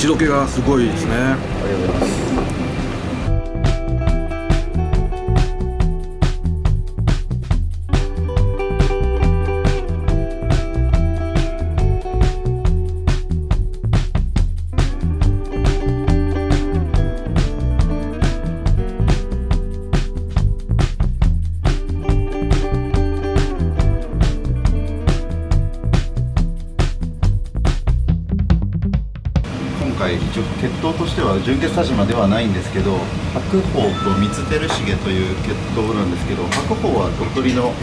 どけがすごいですね。ありがとうございます。今回一応血統としては純血田島ではないんですけど、白鵬と三照重という血統なんですけど、白鵬は鳥取の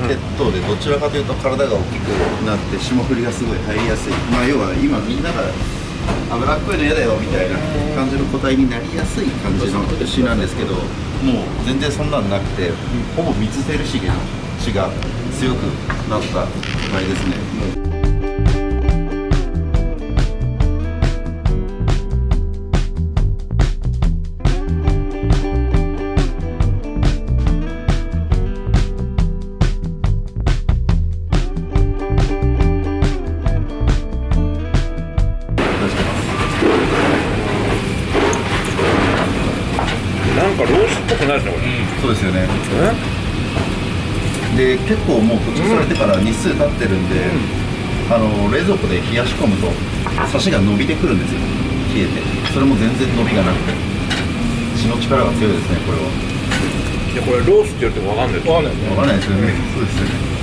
血統でどちらかというと体が大きくなって霜降りがすごい入りやすい、要は今みんなが脂っこいの嫌だよみたいな感じの個体になりやすい感じの牛なんですけど、もう全然そんなんなくて、ほぼ三照重の血が強くなった個体ですね。なんかロースっぽくないですね、これ。そうですよね。で、結構もう固着されてから日数経ってるんで、冷蔵庫で冷やし込むとサシが伸びてくるんですよ、冷えて。それも全然伸びがなくて血の力が強いですね、これは。いや、これロースって言われても分かんないです。分かんないですよね。そうですよね。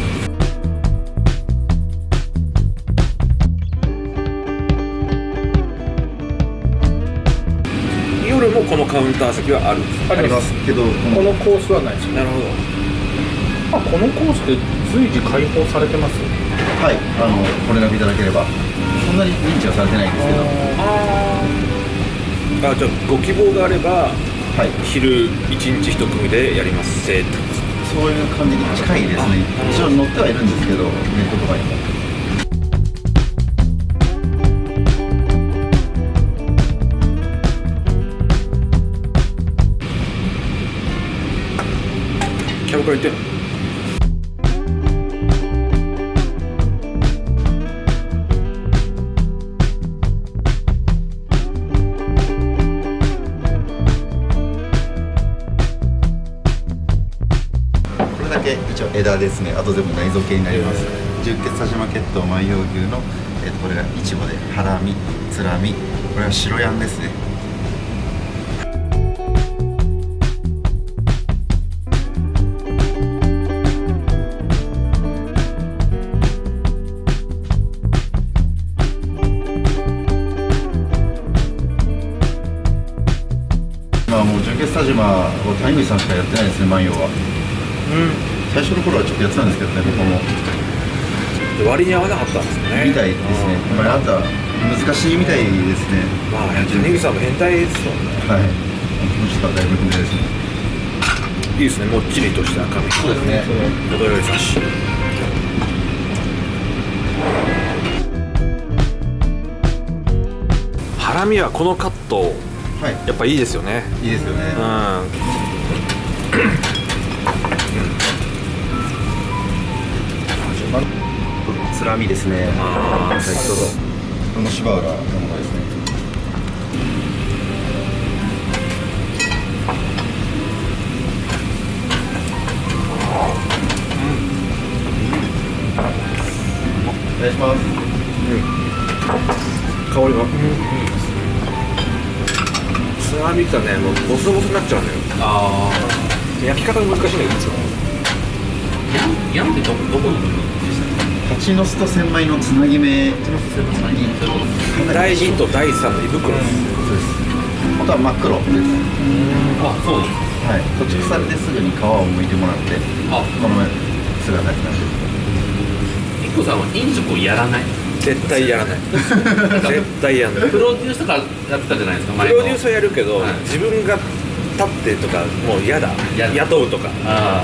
夜もこのカウンター席はあるんですか？ありますけど、このコースはないですよ。なるほど。このコースで随時開放されてます。はい、ご連絡いただければ。そんなに認知はされてないんですけど、じゃあご希望があれば、はい、昼1日1組でやりますってことですか？そういう感じに近いですね。一応載ってはいるんですけど、ネットとかにも。キャバクラ行ってんの？これだけ一応枝ですね。あと全部内臓系になります。純血田島血統万葉牛の、これがイチボで、ハラミ、ツラミ、これは白ヤンですね。もう純血田島は谷口さんしかやってないですね、万葉は。最初の頃はちょっとやってたんですけどね、僕も。割に合わなかったんですよね。みたいですね。あなた難しいみたいですね。まあ、谷口さんも変態ですもんね。はい。この人はだいぶ変態ですね。いいですね、もっちりとした赤身。そうですね。程よいサシ。ハラミはこのカット、はい。やっぱいいですよね。いいですよね。つらみですね。はい、どうぞ。この芝浦のものですね。お願いします。香りが。つらみきたね、もうボソボソになっちゃうんだよ。焼き方が難しいんだけど、ヤンってどこの部分でしたっけ？蜂の巣と千枚のつなぎ目。第2と第3の胃袋です。そうです。あとは真っ黒です。あ、そうです。はい。途中されてすぐに皮を剥いてもらって、この姿になってる。イッコさんは飲食をやらない。絶対やらない。絶対やらない。プロデュースとかやってたじゃないですか。プロデュースはやるけど、はい自分が立ってとかもう嫌だ。雇うとか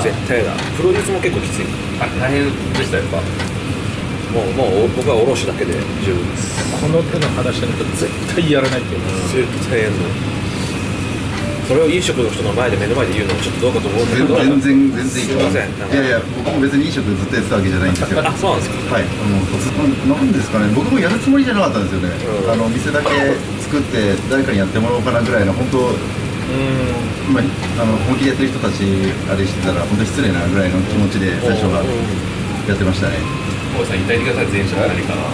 絶対嫌だ。プロデュースも結構きつい。大変でしたやっぱ。もう僕は卸だけで十分です。この手の話だと絶対やらないっていう。絶対やんない。それを飲食の人の前で目の前で言うのもちょっとどうかと思うんだけど。全然いいと思う。すいません。いやいや、僕も別に飲食ずっとやってたわけじゃないんですよ。あ、そうなんですか。はい、なんですかね、僕もやるつもりじゃなかったんですよね。店だけ作って誰かにやってもらおうかなぐらいの本当まあ、本気でやってる人たちあれしてたら本当に失礼なぐらいの気持ちで最初はやってましたね。大さん、言ってください、前職何かな。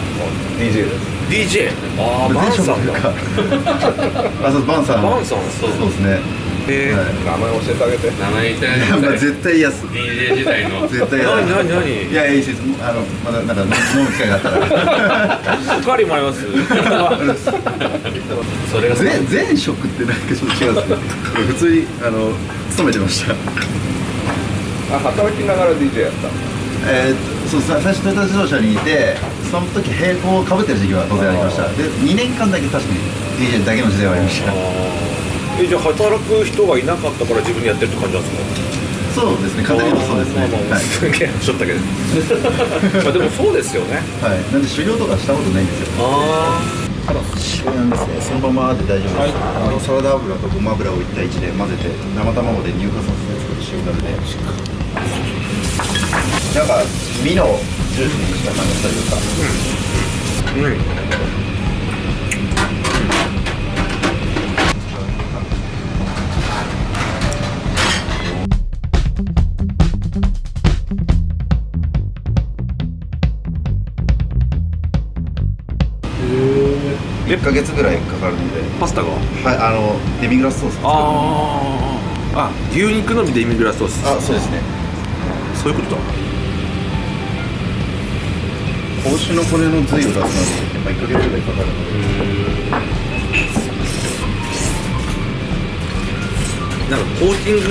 DJ です。DJ。ああ、バンさんだ。あ、そう、バンさん。バンさん。そうですね。はい、名前教えてあげて。名前言ってあげて。いや、絶対嫌っす。 DJ 時代の。絶対嫌だ。何。いや、いいです。まだなんか飲む機会があったら。おかわりもあります。それが前職ってなんかちょっと違うんですね。普通に勤めてました。働きながら DJ やった。そう、最初トヨタ自動車にいて、その時並行をかぶってる時期は当然ありました。で、2年間だけ確かに DJ だけの時代はありました。じゃあ働く人がいなかったから自分でやってるって感じなんですか？そうですね、簡単に言うとそうですね。はい、すげえしょったけどまあでもそうですよね。はい、なんで修行とかしたことないんですよ。ああ、これなんですね、そのままで大丈夫です。はい、サラダ油とごま油を1対1で混ぜて生卵で乳化させて作る塩ダレで、なんか身のジューシーにした感じというか、1ヶ月ぐらいかかるので、パスタがはい、デミグラスソース。あ、牛肉のみデミグラスソース。あ、そうですね。そういうことだ。子牛の骨の髄を出すのに、1ヶ月ぐらいかかるので。なんかコーティング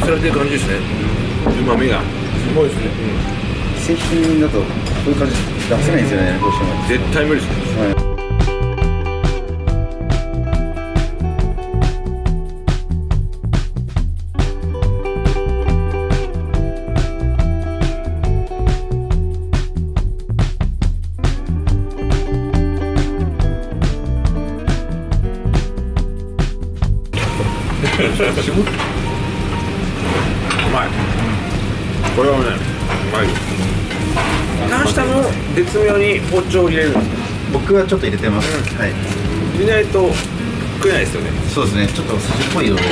されてる感じですね。旨味がすごいですね。製品だとこういう感じ出せないんですよね、どうしても。絶対無理ですね。はい。うまい。これはね、うまいよ。何下も絶妙に包丁を入れるんですか？僕はちょっと入れてます。はい。入れないと食えないですよね。そうですね、ちょっと筋っぽい色で。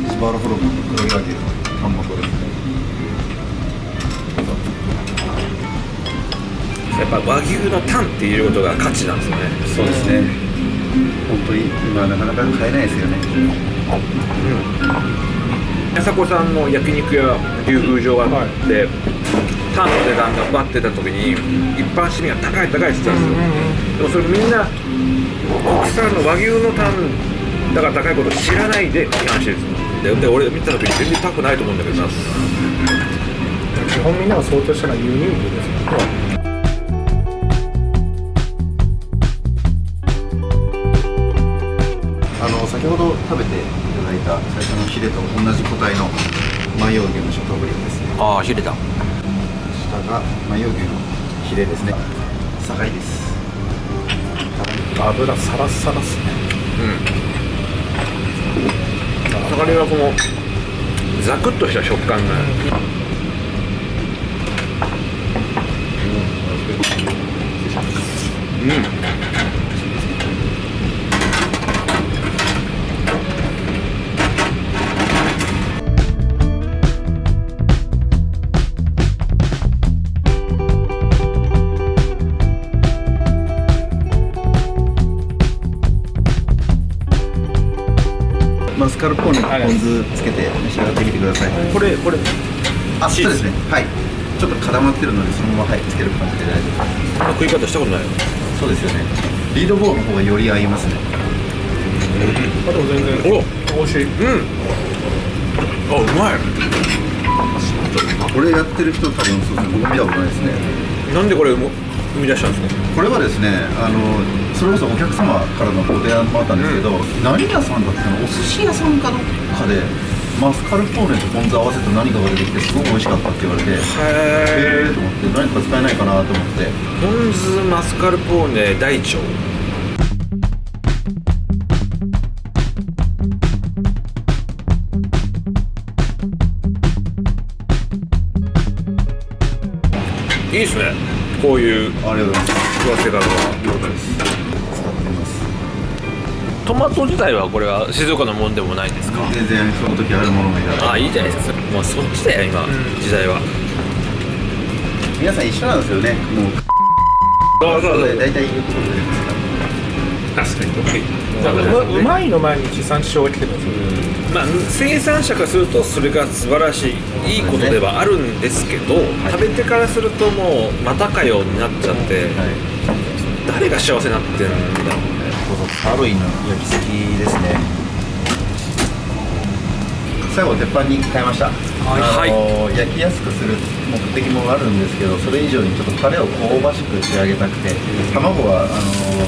スバロフロムの黒毛和牛のハンモットですね。やっぱ和牛のタンっていうことが価値なんですよね。そうですね。本当に今なかなか買えないですよね。朝子さんの焼肉や牛風場があって、タンの値段がバッてた時に一般市民が高いって言ってたんですよ。でもそれみんな国産の和牛のタンだから高いこと知らないで批判してるんですよ。で俺見た時に全然高くないと思うんだけどさ。基本みんなが想定したのは輸入牛ですよね。先ほど食べていただいた最初のヒレと同じ個体の万葉牛のシャトーブリアンですね。ああ、ヒレだ。下が万葉牛のヒレですね。酒井です。油サラサラっすね。酒井はこのザクッとした食感がマスカルポーネにポン酢つけて召し上がってみてください。これあ、そうですね。はい。ちょっと固まってるのでそのままつける感じで大丈夫です。この食い方したことないよ。そうですよね。リードボールの方がより合いますね。あ、でも全然美味しい。あ、うまい。これやってる人多分そうですね。僕見たことないですね。なんでこれ生み出したんですか？これはですね、それこそお客様からのご提案もあったんですけど、何屋さんだったの、お寿司屋さんかどっかでマスカルポーネとポン酢合わせて何かが出てきてすごく美味しかったって言われて、へと思って何か使えないかなと思って。ポン酢マスカルポーネ大腸。いですね、こういうありがとうございます。食わせ方は。了解です。使ってみます。トマト自体はこれは静岡のもんでもないですか？全然その時あるものがいらない。あ、いいじゃないですか。もうそっちだよ今、時代は。皆さん一緒なんですよね。もう大体言うことで確かに。うまいの前に地産地消が来てるんですよ。まあ、生産者からするとそれが素晴らしいいいことではあるんですけど、食べてからするともうまたかよになっちゃって、誰が幸せになってんだろうね。サーロインの焼きすきですね。最後鉄板に変えました。焼きやすくする目的もあるんですけど、それ以上にちょっとタレを香ばしく仕上げたくて、卵は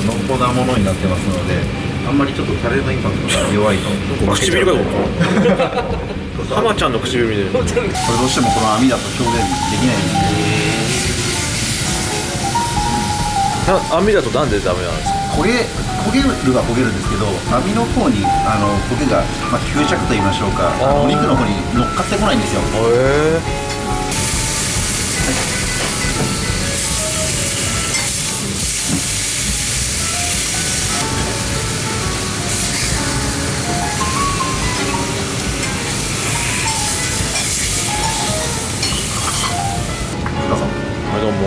濃厚なものになってますので、あんまりちょっとタレのインパクトが弱いと唇が浜ちゃんの唇見てる。これどうしてもこの網だと表現できないんですね。網だとなんでダメなんですか？焦げるは焦げるんですけど、網の方に焦げが、吸着と言いましょうか、お肉の方に乗っかってこないんですよ。どうも。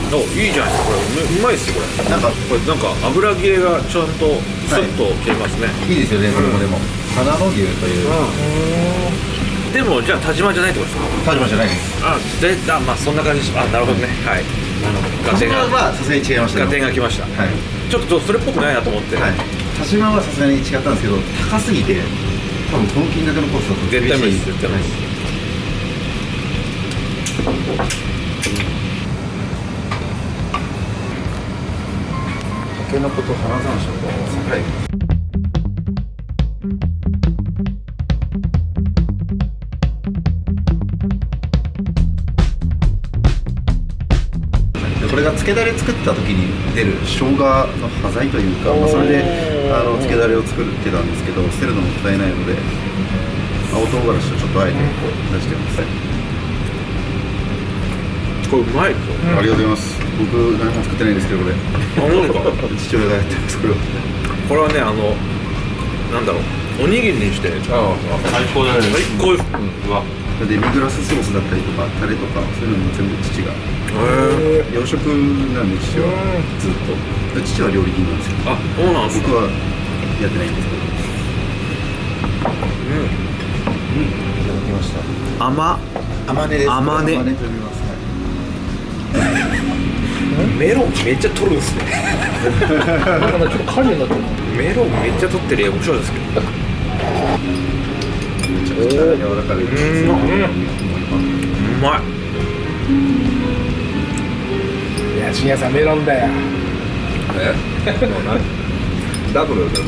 お、いいじゃないですか、これうまいっすよこれ。なんかこれなんか油切れがちゃんとスッと切れますね。いいですよね、これもでも。花の牛という。でもじゃあ田島じゃないってことですか？田島じゃないです。まあそんな感じです。あ、なるほどね。はい。田島はさすがに違いましたよ。合点が来ました。はい。ちょっとそれっぽくないなと思って。はい。田島はさすがに違ったんですけど、高すぎて、多分この金額のコストだと絶対無理です。絶対無理です。タケノコと花山椒と桜エビ。これが漬けだれ作った時に出る生姜の端材というか、それで漬けだれを作ってたんですけど、捨てるのもったいないので青唐辛子をちょっとあえて出してください。これうまいですよ。ありがとうございます。僕何も作ってないですけど、これなんか父親がやってます。これはこれはね、なんだろう、おにぎりにして最高だね。最高です。うわ。デミグラスソースだったりとかタレとかそういうのも全部父が、洋食なんで父はずっと、父は料理人なんですよ。あ、そうなんですか。僕はやってないんですけど。いただきました。甘根です。甘根と呼びます。メロンめっちゃ取るんですね。なんかちょっとカリになってる。メロンめっちゃ取ってる絵面白いですけど。めちゃくちゃ柔らかいです。うまい。いや、深夜さんメロンだよ。ダブルだと